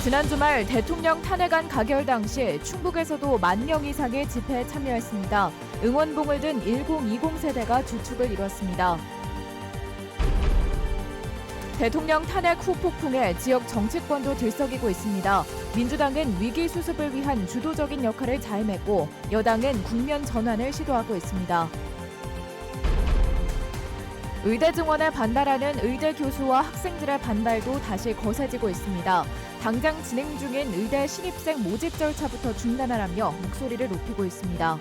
지난 주말 대통령 탄핵안 가결 당시 충북에서도 10,000명 이상의 집회에 참여했습니다. 응원봉을 든 1020 세대가 주축을 이뤘습니다. 대통령 탄핵 후 폭풍에 지역 정치권도 들썩이고 있습니다. 민주당은 위기 수습을 위한 주도적인 역할을 자임했고 여당은 국면 전환을 시도하고 있습니다. 의대 증원에 반발하는 의대 교수와 학생들의 반발도 다시 거세지고 있습니다. 당장 진행 중인 의대 신입생 모집 절차부터 중단하라며 목소리를 높이고 있습니다.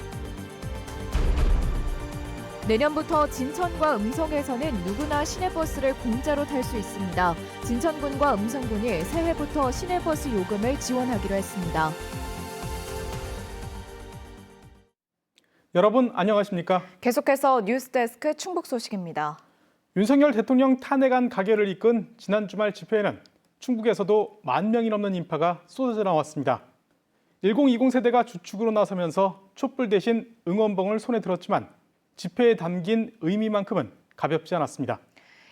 내년부터 진천과 음성에서는 누구나 시내버스를 공짜로 탈 수 있습니다. 진천군과 음성군이 새해부터 시내버스 요금을 지원하기로 했습니다. 여러분 안녕하십니까? 계속해서 뉴스데스크 충북 소식입니다. 윤석열 대통령 탄핵안 가결을 이끈 지난 주말 집회에는 충북에서도 10,000명이 넘는 인파가 쏟아져 나왔습니다. 1020 세대가 주축으로 나서면서 촛불 대신 응원봉을 손에 들었지만 집회에 담긴 의미만큼은 가볍지 않았습니다.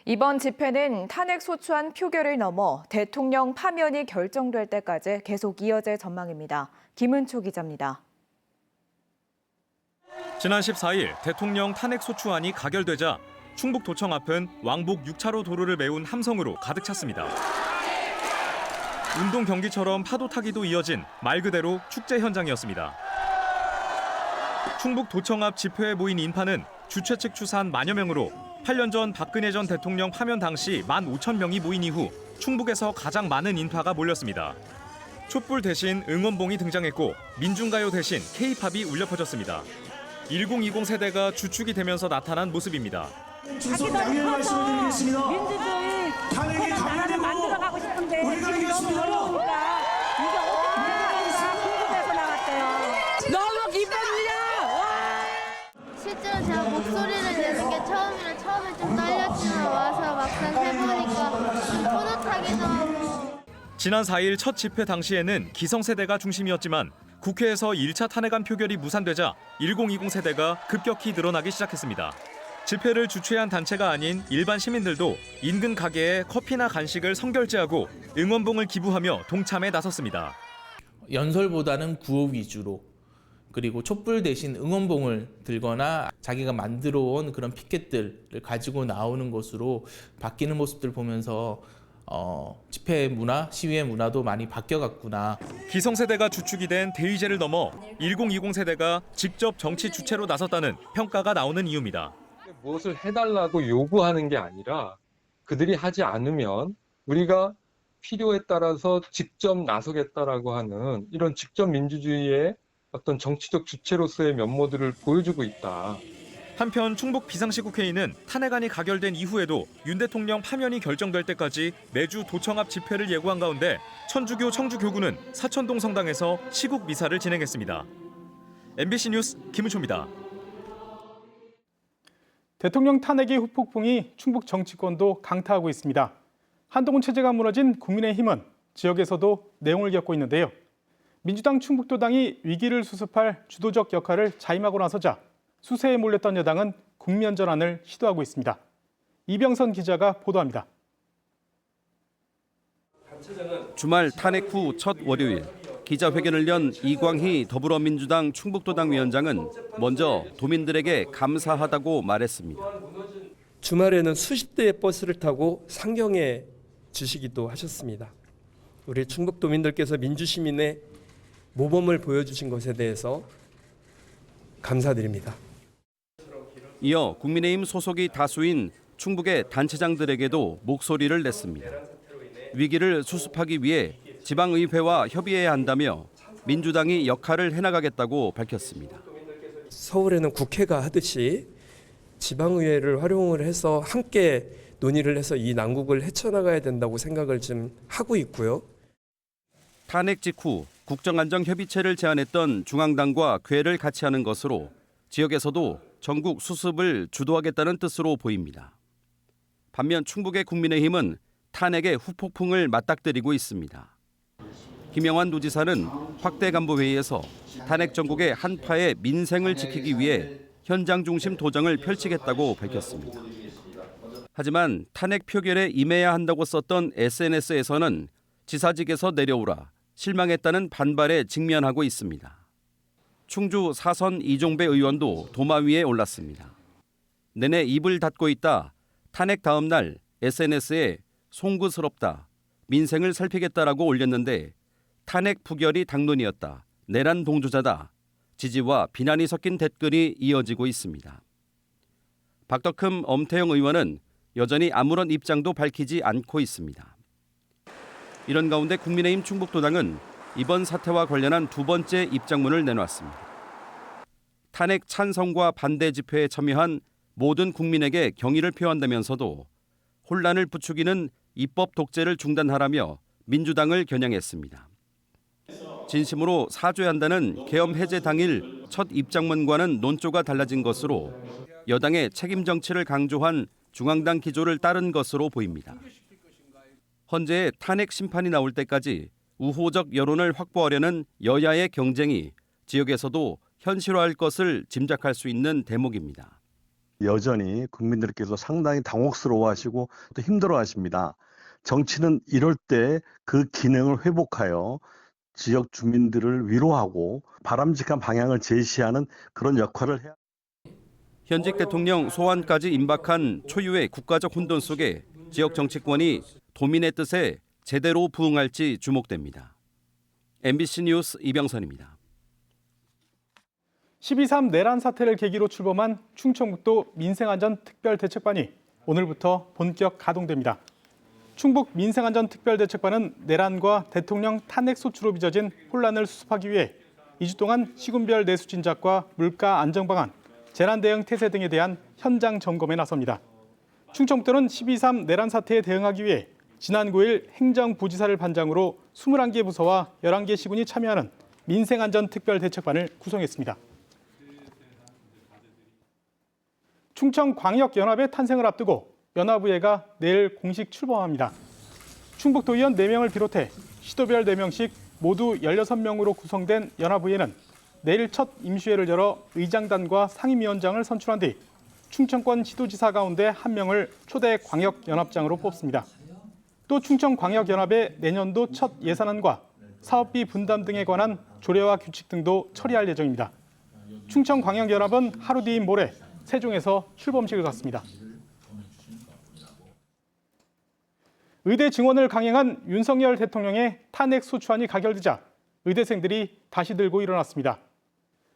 이번 집회는 탄핵 소추안 표결을 넘어 대통령 파면이 결정될 때까지 계속 이어질 전망입니다. 김은초 기자입니다. 지난 14일 대통령 탄핵 소추안이 가결되자 충북도청 앞은 왕복 6차로 도로를 메운 함성으로 가득 찼습니다. 운동 경기처럼 파도 타기도 이어진 말 그대로 축제 현장이었습니다. 충북도청 앞 집회에 모인 인파는 주최 측 추산 10,000여 명으로 8년 전 박근혜 전 대통령 파면 당시 15,000명이 모인 이후 충북에서 가장 많은 인파가 몰렸습니다. 촛불 대신 응원봉이 등장했고 민중가요 대신 K-팝이 울려 퍼졌습니다. 1020 세대가 주축이 되면서 나타난 모습입니다. 자기들이 커서 민주주의 나라를 만들어가고 싶은데 지금 너무 어려우니까 이게 어떻게 되는가 궁금해서 나왔대요. 너무 기쁩니다. 실제로 제가 목소리를 내는 게 처음에 좀 떨렸지만 와서 막상 해보니까 좀 뿌듯하기도 하고. 지난 4일 첫 집회 당시에는 기성세대가 중심이었지만 국회에서 1차 탄핵안 표결이 무산되자 1020 세대가 급격히 늘어나기 시작했습니다. 집회를 주최한 단체가 아닌 일반 시민들도 인근 가게에 커피나 간식을 선결제하고 응원봉을 기부하며 동참에 나섰습니다. 연설보다는 구호 위주로 그리고 촛불 대신 응원봉을 들거나 자기가 만들어 온 그런 피켓들을 가지고 나오는 것으로 바뀌는 모습들 보면서 집회 문화, 시위의 문화도 많이 바뀌어갔구나. 기성세대가 주축이 된 대의제를 넘어 1020 세대가 직접 정치 주체로 나섰다는 평가가 나오는 이유입니다. 무엇을 해달라고 요구하는 게 아니라 그들이 하지 않으면 우리가 필요에 따라서 직접 나서겠다라고 하는 이런 직접 민주주의의 어떤 정치적 주체로서의 면모들을 보여주고 있다. 한편 충북 비상시국회의는 탄핵안이 가결된 이후에도 윤 대통령 파면이 결정될 때까지 매주 도청 앞 집회를 예고한 가운데 천주교 청주교구는 사천동 성당에서 시국 미사를 진행했습니다. MBC 뉴스 김은초입니다. 대통령 탄핵의 후폭풍이 충북 정치권도 강타하고 있습니다. 한동훈 체제가 무너진 국민의힘은 지역에서도 내용을 겪고 있는데요. 민주당 충북도당이 위기를 수습할 주도적 역할을 자임하고 나서자 수세에 몰렸던 여당은 국면 전환을 시도하고 있습니다. 이병선 기자가 보도합니다. 주말 탄핵 후 첫 월요일 기자회견을 연 이광희 더불어민주당 충북도당 위원장은 먼저 도민들에게 감사하다고 말했습니다. 주말에는 수십 대의 버스를 타고 상경해 주시기도 하셨습니다. 우리 충북도민들께서 민주시민의 모범을 보여주신 것에 대해서 감사드립니다. 이어 국민의힘 소속이 다수인 충북의 단체장들에게도 목소리를 냈습니다. 위기를 수습하기 위해 지방의회와 협의해야 한다며 민주당이 역할을 해나가겠다고 밝혔습니다. 서울에는 국회가 하듯이 지방의회를 활용을 해서 함께 논의를 해서 이 난국을 헤쳐나가야 된다고 생각을 좀 하고 있고요. 탄핵 직후 국정안정협의체를 제안했던 중앙당과 궤를 같이 하는 것으로 지역에서도 전국 수습을 주도하겠다는 뜻으로 보입니다. 반면 충북의 국민의힘은 탄핵의 후폭풍을 맞닥뜨리고 있습니다. 김영환 도지사는 확대 간부회의에서 탄핵 정국의 한파의 민생을 지키기 위해 현장 중심 도정을 펼치겠다고 밝혔습니다. 하지만 탄핵 표결에 임해야 한다고 썼던 SNS에서는 지사직에서 내려오라 실망했다는 반발에 직면하고 있습니다. 충주 사선 이종배 의원도 도마 위에 올랐습니다. 내내 입을 닫고 있다. 탄핵 다음 날 SNS에 송구스럽다. 민생을 살피겠다라고 올렸는데 탄핵 부결이 당론이었다. 내란 동조자다. 지지와 비난이 섞인 댓글이 이어지고 있습니다. 박덕흠, 엄태영 의원은 여전히 아무런 입장도 밝히지 않고 있습니다. 이런 가운데 국민의힘 충북도당은 이번 사태와 관련한 두 번째 입장문을 내놓았습니다. 탄핵 찬성과 반대 집회에 참여한 모든 국민에게 경의를 표한다면서도 혼란을 부추기는 입법 독재를 중단하라며 민주당을 겨냥했습니다. 진심으로 사죄한다는 계엄 해제 당일 첫 입장문과는 논조가 달라진 것으로 여당의 책임 정치를 강조한 중앙당 기조를 따른 것으로 보입니다. 헌재의 탄핵 심판이 나올 때까지 우호적 여론을 확보하려는 여야의 경쟁이 지역에서도 현실화할 것을 짐작할 수 있는 대목입니다. 여전히 국민들께서 상당히 당혹스러워하시고 또 힘들어하십니다. 정치는 이럴 때 그 기능을 회복하여 지역 주민들을 위로하고 바람직한 방향을 제시하는 그런 역할을 해야. 현직 대통령 소환까지 임박한 초유의 국가적 혼돈 속에 지역 정치권이 도민의 뜻에 제대로 부응할지 주목됩니다. MBC 뉴스 이병선입니다. 12.3 내란 사태를 계기로 출범한 충청북도 민생안전특별대책반이 오늘부터 본격 가동됩니다. 충북 민생안전특별대책반은 내란과 대통령 탄핵 소추로 빚어진 혼란을 수습하기 위해 2주 동안 시군별 내수 진작과 물가 안정 방안, 재난 대응 태세 등에 대한 현장 점검에 나섭니다. 충청북도는 12.3 내란 사태에 대응하기 위해 지난 9일 행정부지사를 반장으로 21개 부서와 11개 시군이 참여하는 민생안전특별대책반을 구성했습니다. 충청광역연합의 탄생을 앞두고 연합의회가 내일 공식 출범합니다. 충북도의원 4명을 비롯해 시도별 4명씩 모두 16명으로 구성된 연합의회는 내일 첫 임시회를 열어 의장단과 상임위원장을 선출한 뒤 충청권 시도지사 가운데 1명을 초대 광역연합장으로 뽑습니다. 또 충청광역연합의 내년도 첫 예산안과 사업비 분담 등에 관한 조례와 규칙 등도 처리할 예정입니다. 충청광역연합은 하루 뒤인 모레 세종에서 출범식을 갖습니다. 의대 증원을 강행한 윤석열 대통령의 탄핵 소추안이 가결되자 의대생들이 다시 들고 일어났습니다.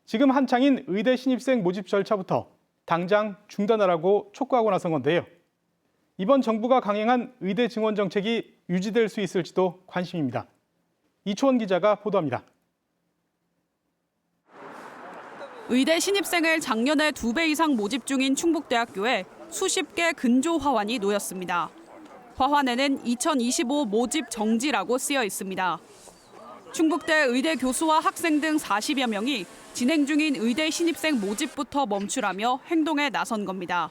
지금 한창인 의대 신입생 모집 절차부터 당장 중단하라고 촉구하고 나선 건데요. 이번 정부가 강행한 의대 증원 정책이 유지될 수 있을지도 관심입니다. 이초원 기자가 보도합니다. 의대 신입생을 작년에 2배 이상 모집 중인 충북대학교에 수십 개 근조 화환이 놓였습니다. 화환에는 2025 모집 정지라고 쓰여 있습니다. 충북대 의대 교수와 학생 등 40여 명이 진행 중인 의대 신입생 모집부터 멈추라며 행동에 나선 겁니다.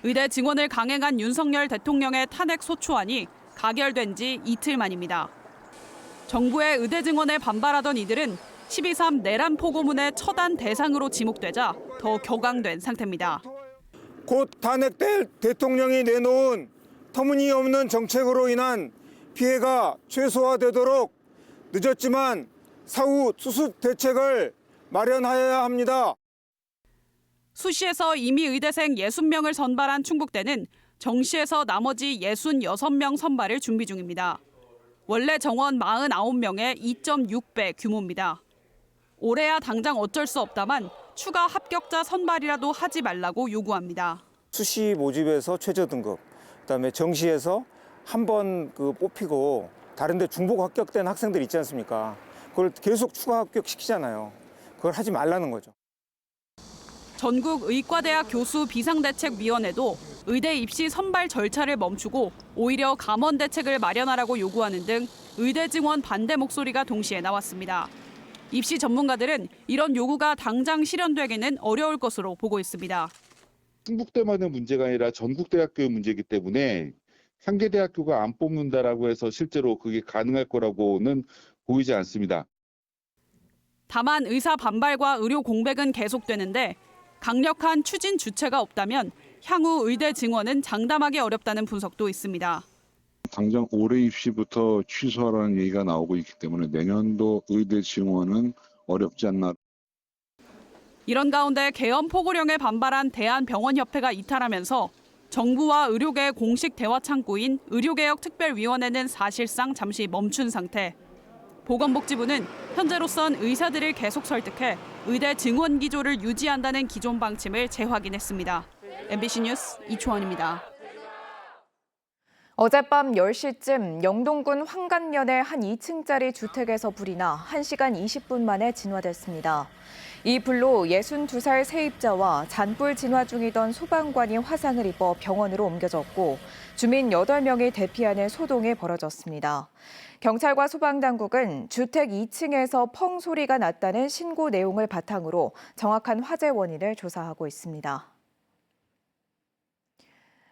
의대 증원을 강행한 윤석열 대통령의 탄핵 소추안이 가결된 지 이틀 만입니다. 정부의 의대 증원에 반발하던 이들은 12.3 내란 포고문의 처단 대상으로 지목되자 더 격앙된 상태입니다. 곧 탄핵될 대통령이 내놓은 터무니없는 정책으로 인한 피해가 최소화되도록 늦었지만 사후 수습 대책을 마련하여야 합니다. 수시에서 이미 의대생 60명을 선발한 충북대는 정시에서 나머지 66명 선발을 준비 중입니다. 원래 정원 49명의 2.6배 규모입니다. 올해야 당장 어쩔 수 없다만 추가 합격자 선발이라도 하지 말라고 요구합니다. 수시 모집에서 최저 등급, 그다음에 정시에서 한 번 뽑히고 다른 데 중복 합격된 학생들 있지 않습니까? 그걸 계속 추가 합격시키잖아요. 그걸 하지 말라는 거죠. 전국 의과대학 교수 비상대책위원회도 의대 입시 선발 절차를 멈추고 오히려 감원 대책을 마련하라고 요구하는 등 의대 증원 반대 목소리가 동시에 나왔습니다. 입시 전문가들은 이런 요구가 당장 실현되기는 어려울 것으로 보고 있습니다. 충북대만의 문제가 아니라 전국 대학교의 문제이기 때문에 한 개 대학교가 안 뽑는다라고 해서 실제로 그게 가능할 거라고는 보이지 않습니다. 다만 의사 반발과 의료 공백은 계속되는데 강력한 추진 주체가 없다면 향후 의대 증원은 장담하기 어렵다는 분석도 있습니다. 당장 올해 입시부터 취소하라는 얘기가 나오고 있기 때문에 내년도 의대 지원은 어렵지 않나. 이런 가운데 개헌 포고령에 반발한 대한병원협회가 이탈하면서 정부와 의료계의 공식 대화 창구인 의료개혁특별위원회는 사실상 잠시 멈춘 상태. 보건복지부는 현재로선 의사들을 계속 설득해 의대 증원 기조를 유지한다는 기존 방침을 재확인했습니다. MBC 뉴스 이초원입니다. 어젯밤 10시쯤 영동군 황간면의 한 2층짜리 주택에서 불이 나 1시간 20분 만에 진화됐습니다. 이 불로 62살 세입자와 잔불 진화 중이던 소방관이 화상을 입어 병원으로 옮겨졌고 주민 8명이 대피하는 소동이 벌어졌습니다. 경찰과 소방당국은 주택 2층에서 펑 소리가 났다는 신고 내용을 바탕으로 정확한 화재 원인을 조사하고 있습니다.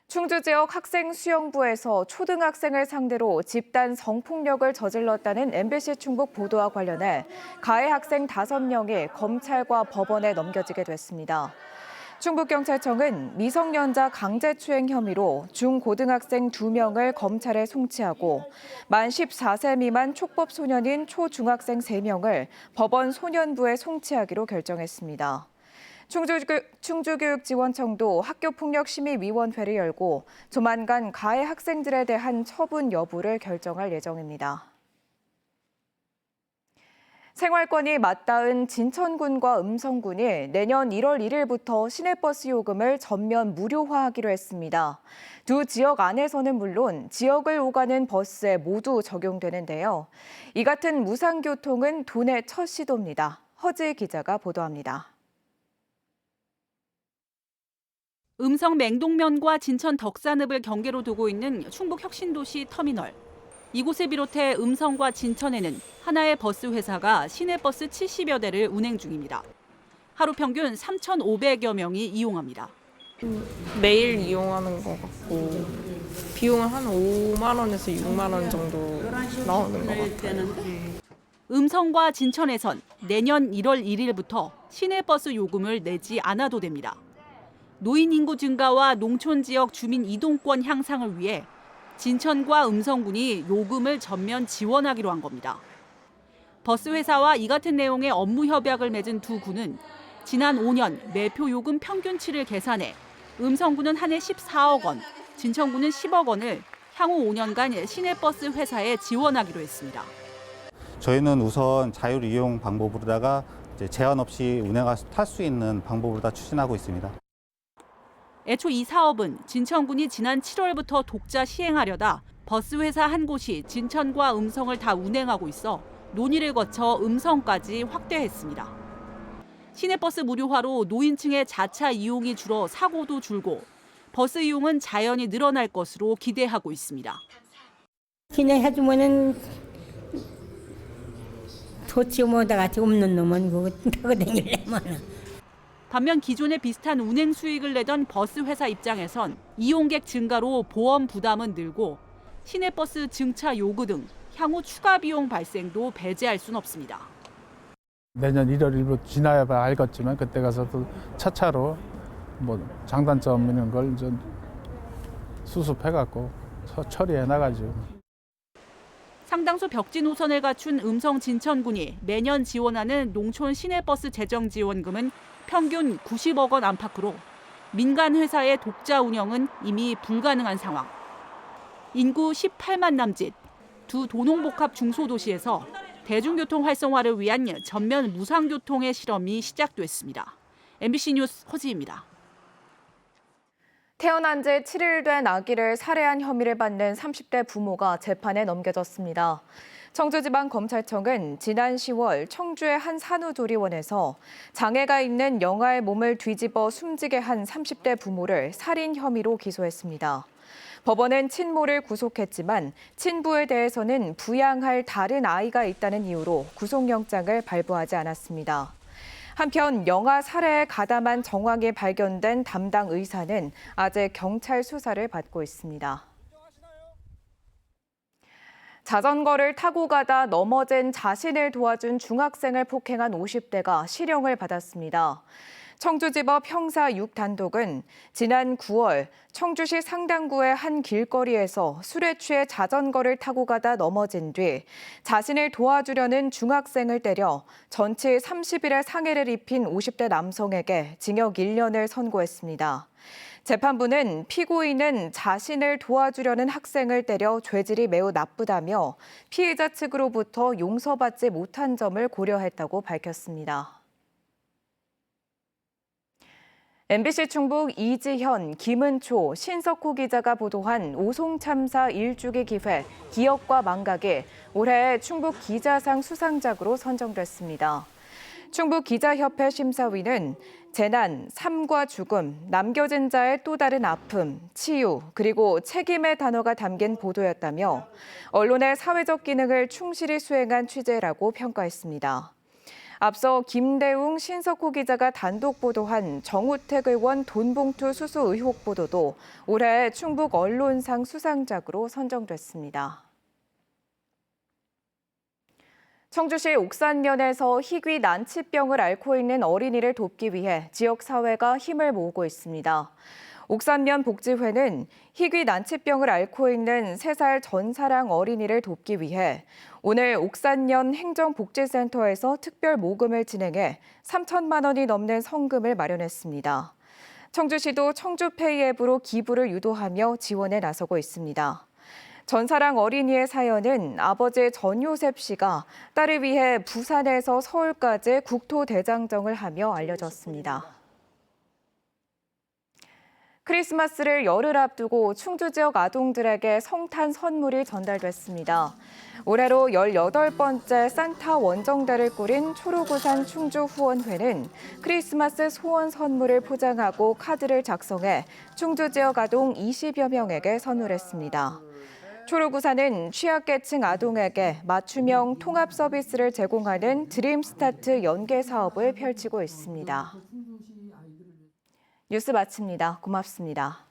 충주 지역 학생 수영부에서 초등학생을 상대로 집단 성폭력을 저질렀다는 MBC 충북 보도와 관련해 가해 학생 5명이 검찰과 법원에 넘겨지게 됐습니다. 충북경찰청은 미성년자 강제추행 혐의로 중고등학생 2명을 검찰에 송치하고 만 14세 미만 촉법소년인 초중학생 3명을 법원 소년부에 송치하기로 결정했습니다. 충주교육지원청도 학교폭력심의위원회를 열고 조만간 가해 학생들에 대한 처분 여부를 결정할 예정입니다. 생활권이 맞닿은 진천군과 음성군이 내년 1월 1일부터 시내버스 요금을 전면 무료화하기로 했습니다. 두 지역 안에서는 물론 지역을 오가는 버스에 모두 적용되는데요. 이 같은 무상교통은 도내 첫 시도입니다. 허지 기자가 보도합니다. 음성 맹동면과 진천 덕산읍을 경계로 두고 있는 충북 혁신도시 터미널. 이곳을 비롯해 음성과 진천에는 하나의 버스 회사가 시내버스 70여 대를 운행 중입니다. 하루 평균 3,500여 명이 이용합니다. 매일 이용하는 것 같고 비용은 한 5만 원에서 6만 원 정도 나오는 것 같아요. 음성과 진천에선 내년 1월 1일부터 시내버스 요금을 내지 않아도 됩니다. 노인 인구 증가와 농촌 지역 주민 이동권 향상을 위해 진천과 음성군이 요금을 전면 지원하기로 한 겁니다. 버스 회사와 이 같은 내용의 업무 협약을 맺은 두 군은 지난 5년 매표 요금 평균치를 계산해 음성군은 한 해 14억 원, 진천군은 10억 원을 향후 5년간 시내버스 회사에 지원하기로 했습니다. 저희는 우선 자율 이용 방법으로다가 제한 없이 탈 수 있는 방법으로 다 추진하고 있습니다. 애초 이 사업은 진천군이 지난 7월부터 독자 시행하려다 버스 회사 한 곳이 진천과 음성을 다 운행하고 있어 논의를 거쳐 음성까지 확대했습니다. 시내버스 무료화로 노인층의 자차 이용이 줄어 사고도 줄고 버스 이용은 자연히 늘어날 것으로 기대하고 있습니다. 진행해주면은 좋지 뭐 다 같이 없는 놈은 그거 타고 다니려면. 반면 기존에 비슷한 운행 수익을 내던 버스 회사 입장에선 이용객 증가로 보험 부담은 늘고 시내버스 증차 요구 등 향후 추가 비용 발생도 배제할 순 없습니다. 내년 1월 1일부터 지나야 알겠지만 그때 가서 또 차차로 장단점 있는 걸 좀 수습해갖고 처리해 나가죠. 상당수 벽지 노선을 갖춘 음성 진천군이 매년 지원하는 농촌 시내버스 재정 지원금은 평균 90억 원 안팎으로 민간 회사의 독자 운영은 이미 불가능한 상황. 인구 18만 남짓, 두 도농복합 중소도시에서 대중교통 활성화를 위한 전면 무상교통의 실험이 시작됐습니다. MBC 뉴스 허지입니다. 태어난 지 7일 된 아기를 살해한 혐의를 받는 30대 부모가 재판에 넘겨졌습니다. 청주지방검찰청은 지난 10월 청주의 한 산후조리원에서 장애가 있는 영아의 몸을 뒤집어 숨지게 한 30대 부모를 살인 혐의로 기소했습니다. 법원은 친모를 구속했지만 친부에 대해서는 부양할 다른 아이가 있다는 이유로 구속영장을 발부하지 않았습니다. 한편 영아 살해에 가담한 정황이 발견된 담당 의사는 아직 경찰 수사를 받고 있습니다. 자전거를 타고 가다 넘어진 자신을 도와준 중학생을 폭행한 50대가 실형을 받았습니다. 청주지법 형사 6단독은 지난 9월 청주시 상당구의 한 길거리에서 술에 취해 자전거를 타고 가다 넘어진 뒤 자신을 도와주려는 중학생을 때려 전치 30일의 상해를 입힌 50대 남성에게 징역 1년을 선고했습니다. 재판부는 피고인은 자신을 도와주려는 학생을 때려 죄질이 매우 나쁘다며 피해자 측으로부터 용서받지 못한 점을 고려했다고 밝혔습니다. MBC 충북 이지현, 김은초, 신석호 기자가 보도한 오송 참사 1주기 기회 기억과 망각이 올해 충북 기자상 수상작으로 선정됐습니다. 충북 기자협회 심사위는 재난, 삶과 죽음, 남겨진 자의 또 다른 아픔, 치유, 그리고 책임의 단어가 담긴 보도였다며 언론의 사회적 기능을 충실히 수행한 취재라고 평가했습니다. 앞서 김대웅, 신석호 기자가 단독 보도한 정우택 의원 돈봉투 수수 의혹 보도도 올해 충북 언론상 수상작으로 선정됐습니다. 청주시 옥산면에서 희귀 난치병을 앓고 있는 어린이를 돕기 위해 지역사회가 힘을 모으고 있습니다. 옥산면 복지회는 희귀 난치병을 앓고 있는 3살 전사랑 어린이를 돕기 위해 오늘 옥산면 행정복지센터에서 특별 모금을 진행해 3천만 원이 넘는 성금을 마련했습니다. 청주시도 청주페이 앱으로 기부를 유도하며 지원에 나서고 있습니다. 전사랑 어린이의 사연은 아버지 전요셉 씨가 딸을 위해 부산에서 서울까지 국토대장정을 하며 알려졌습니다. 크리스마스를 열흘 앞두고 충주 지역 아동들에게 성탄 선물이 전달됐습니다. 올해로 18번째 산타 원정대를 꾸린 초록우산 충주 후원회는 크리스마스 소원 선물을 포장하고 카드를 작성해 충주 지역 아동 20여 명에게 선물했습니다. 초록우산은 취약계층 아동에게 맞춤형 통합 서비스를 제공하는 드림스타트 연계 사업을 펼치고 있습니다. 뉴스 마칩니다. 고맙습니다.